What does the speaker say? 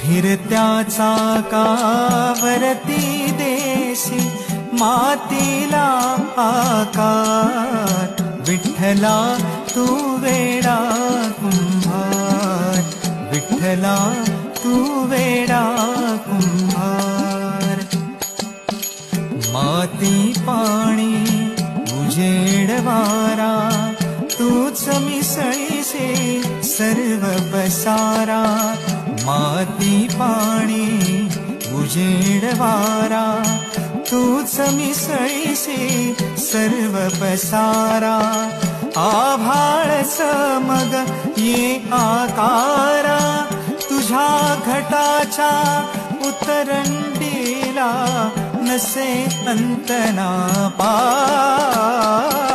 फिरत्या चाकावरती देसी मातीला आकार, विठ्ठला तू वेडा कुंभार, विठ्ठला तू वेडा कुंभार. माती पाणी उजेड वारा, तूच मिसळीसे सर्व पसारा. माती पाणी उजेड वारा, तूच मिसळीसे सर्व पसारा. आभाळ मग ये आकारा, तुझ्या घटाच्या उतरंडीला नसे अंतना पार.